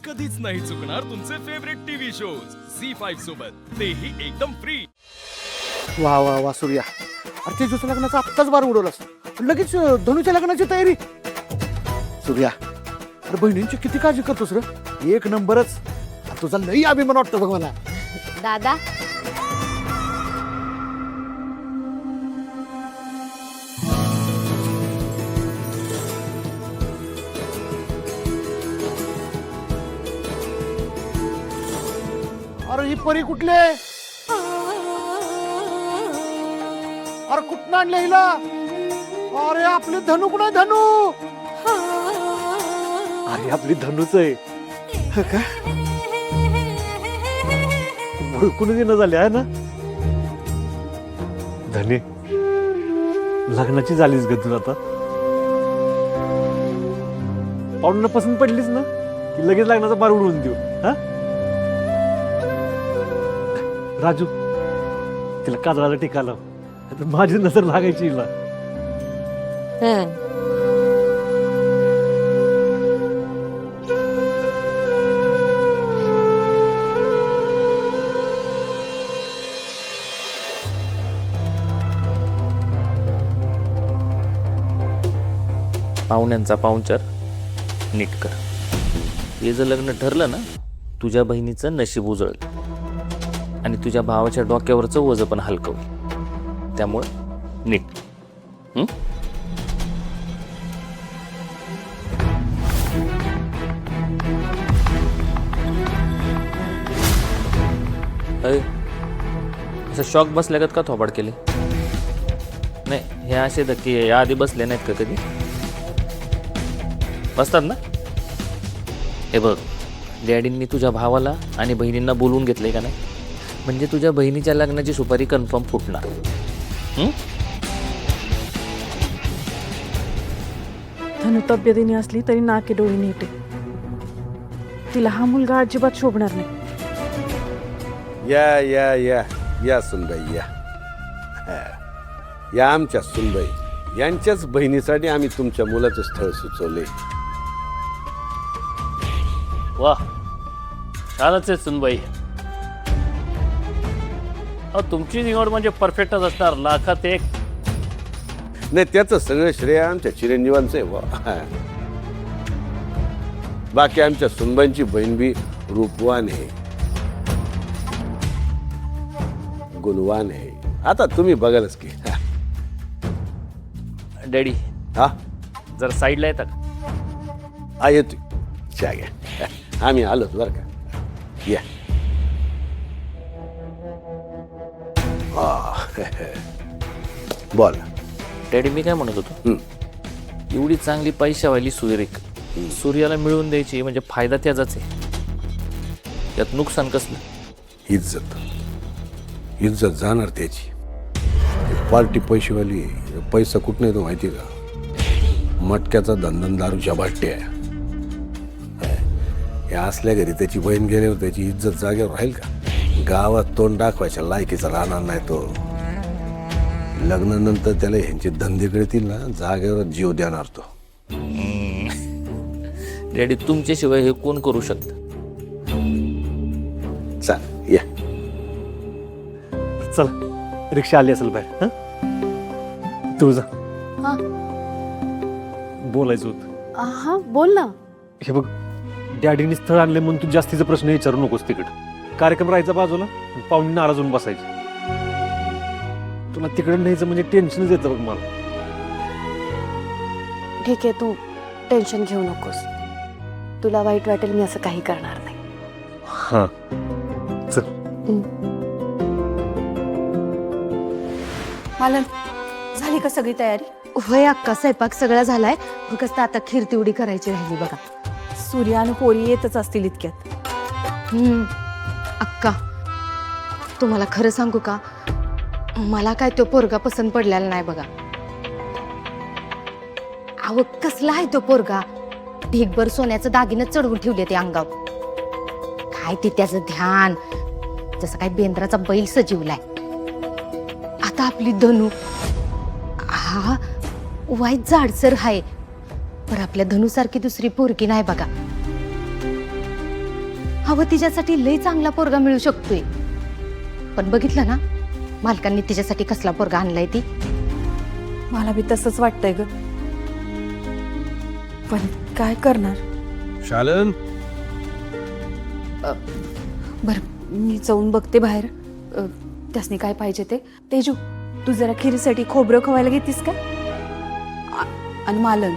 कधीच नाही चुकणार तुमचे फेवरेट टीव्ही शोज झी5 सोबत, तेही एकदम फ्री। वा वा वा सूर्या, अरे तेजूच्या लग्नाचा आत्ताच बार उडवलास, लगेच धनुच्या लग्नाची तयारी। सूर्या, अरे बहिणींची किती काळजी करतोस रे, एक नंबरच। तुझा लई अभिमान वाटतो बघ मला। दादा अरे ही परी कुठले, अरे कुठं आणले हिला? अरे आपली धनु कुठे, धनु? अरे आपली धनुच आहे का? ओळखून येणं झाले आहे ना धने? लग्नाची झालीच ग तू आता, पाहुण्यांना पसंत पडलीच ना की लगेच लग्नाचा बार उडवून देऊ। हा राजू, तिला काजळाला टिका लाव, नाहीतर माझी नजर लागायची हिला। पाहुण्यांचा पाहुणचार नीट कर। हे जर लग्न ठरलं ना, तुझ्या बहिणीचं नशीब उजळलं आणि तुझ्या भावाच्या डोक्यावरचं वजन पण हलकं होईल। त्यामुळं नीट असं शॉक बसल्यागत का थोबाड केले? नाही, हे असे धक्के या आधी बसले नाहीत का कधी? बसतात ना? हे बघ, डॅडींनी तुझ्या भावाला आणि बहिणींना बोलवून घेतलंय का नाही? म्हणजे तुझ्या बहिणीच्या लग्नाची सुपारी कन्फर्म फुटणार। धनु तब्येतीने असली तरी नाके डोळी नीट आहे, तिला हा मुलगा अजिबात शोभणार नाही। या या या या सुनबाई, या या आमच्या सुनबाई, यांच्याच बहिणीसाठी आम्ही तुमच्या मुलाचं स्थळ सुचवले। वाह, छानच आहे सुनबाई। तुमची निवड म्हणजे परफेक्टच असणार, लाखात एक। नाही, त्याचं सगळं श्रेय आमच्या चिरंजीवांचं आहे। वा, बाकी आमच्या सुनबाईंची बहीण बी रूपवान आहे, गुणवान आहे। आता तुम्ही बघालच की। डॅडी, हा जरा साईडला येतात का? येतोय, चहा घ्या, आम्ही आलोच बरं का। या बोल डॅडी, मी काय म्हणत होतो, एवढी चांगली पैशावाली सुरेख सूर्याला मिळवून द्यायची म्हणजे फायदा त्याचाच आहे, त्यात नुकसान कसलं? इज्जत, इज्जत जाणार त्याची। पार्टी पैसेवाली, पैसा कुठं नाही तो माहिती का? मटक्याचा धंदा, दारूच्या बाटल्या। हे असल्या घरी त्याची बहीण गेल्यावर त्याची इज्जत जागेवर राहील का? गावात तोंड दाखवायच्या लायकीचा राहणार नाही तो। लग्नानंतर त्याला ह्यांचे धंदे कळतील ना, जागेवर जीव देणार तो। डॅडी, तुमच्याशिवाय हे कोण करू शकतं? चल या, चल रिक्षा आली असेल बाहेर। तू जा, हा बोलायचं होतं। हा बोल ना। हे बघ, डॅडीने स्थळ आणले म्हणून तू जास्तीचा प्रश्न विचारू नकोस। तिकडे कार्यक्रम राहायचा बाजूला, पाहुणे नाराज होऊन बसायचे। तुला तिकडे न्यायचं म्हणजे टेन्शनच येतं बघ मला। ठीक आहे, तू टेन्शन घेऊ नकोस, तुला वाईट वाटेल मी असं काही करणार नाही। हा चल। मालन, झाली का सगळी तयारी? होय अक्का, स्वयंपाक सगळा झालाय, फक्त आता खीर तेवढी करायची राहिली बघा। सूर्या आणि पोरी येतच असतील इतक्यात। अक्का, तुम्हाला खरं सांगू का, मला काय तो पोरगा पसंत पडलेला नाही बघा। अहो कसला आहे तो पोरगा, ढीगभर सोन्याचं दागिनं चढवून ठेवले ते अंगावर। काय ते त्याचं ध्यान, जसं काय बेंद्राचा बैल सजीवलाय। आता आपली धनु, हा वाईट जाडसर आहे, पण आपल्या धनुसारखी दुसरी पोरगी नाही बघा। अहो तिच्यासाठी लय चांगला पोरगा मिळू शकतोय. पण बघितलं ना मालकांनी तिच्यासाठी कसला पोरगा आणलाय ती. मला बी तसंच वाटतंय ग, पण काय करणार. शालन बर मी जाऊन बघते बाहेर, त्यासनी काय पाहिजे ते. तेजू तू जरा खिरीसाठी खोबरं खवायला घेतीस का. आणि मालन,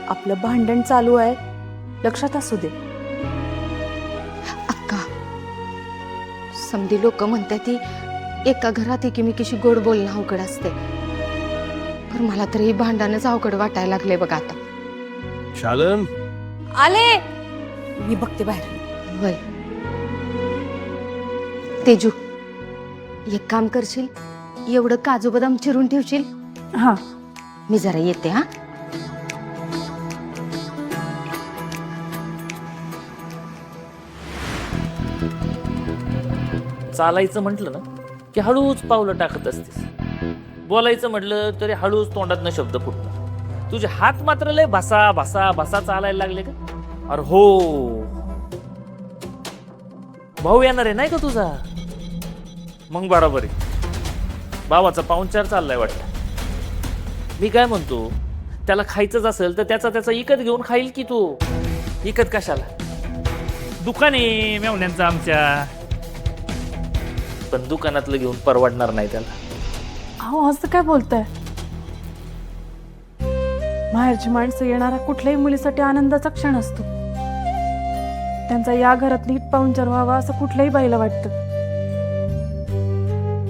आपलं भांडण चालू आहे, लक्षात असू दे. अक्का, समधी लोक म्हणतात ती एका घरात एकीमेकीशी गोड बोलणं अवघड असते, पण मला तरी हे भांडणच अवघड वाटायला लागले बघ आता. शालन आले, मी बघते बाहेर. वय तेजू, एक काम करशील, एवढं काजू बदाम चिरून ठेवशील. हा मी जरा येते. हा चालायचं म्हटलं ना की हळूच पावलं टाकत असतेस, बोलायचं म्हटलं तरी हळूच तोंडातनं शब्द फुटतात. तुझे हात मात्र लय भासा भासा भासा चालायला लागले का. अरे हो, भाऊ येणार आहे नाही का तुझा. मग बरोबर आहे, भावाचा पाहुणचार चाललाय वाटतं. मी काय म्हणतो, त्याला खायचंच असेल तर त्याचा इकत घेऊन खाईल की तू. इकत कशाला, दुकान आहे मेवण्यांचं आमच्या. पण दुकानातलं घेऊन परवडणार नाही त्याला. अहो असं काय बोलताय. बाहेरची माणसं येणारा कुठल्याही मुलीसाठी आनंदाचा क्षण असतो. त्यांचा या घरात नीट पाहुणचार व्हावा असं कुठल्याही बाईला वाटतं.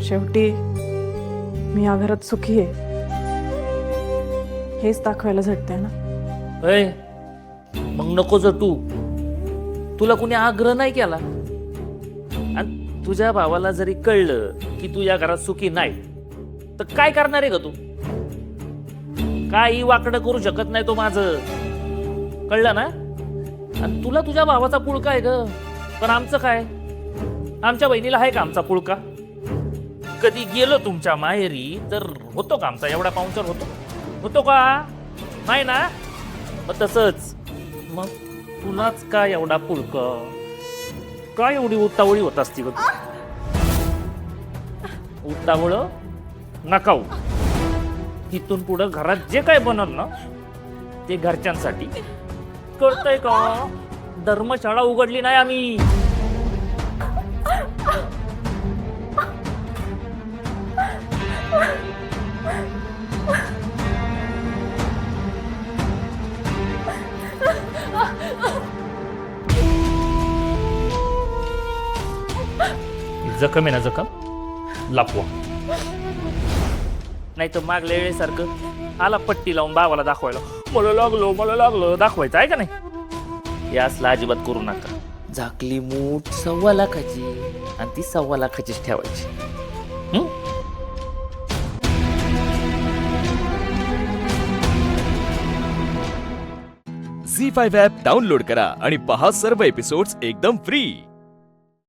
शेवटी मी या घरात सुखी आहे हेच दाखवायला झटते ना. अय, मग नको जर तुला कुणी आग्रह नाही केला, आणि तुझ्या भावाला जरी कळलं की तू या घरात सुखी नाही, तर काय करणार आहे का तू. काही वाकडं करू शकत नाही तो माझं, कळलं ना. आणि तुला तुझ्या भावाचा पुळका आहे ग, पण आमचं काय, आमच्या बहिणीला आहे का आमचा पुळका. कधी गेलो तुमच्या माहेरी तर होतो का आमचा एवढा पाहुणचार होतो का. नाही ना. मग तसंच मग तुलाच का एवढा पुळका, काय एवढी उतावळी होत असती ग. उतावळ नकाऊ. तिथून पुढं घरात जे काय बनल ना ते घरच्यांसाठी, कळतंय का. धर्मशाळा उघडली नाही आम्ही. जखम आहे ना, जखम लापवा. नाही तर मागल्या वेळेसारखं आला पट्टी लावून भावाला दाखवायला, मला लागलो दाखवायचं आहे का नाही. या असला अजिबात करू नका. झाकली मूठ 1.25 लाखाची आणि ती 1.25 लाखाचीच ठेवायची. झी5 ॲप डाउनलोड करा आणि पहा सर्व एपिसोड्स एकदम फ्री.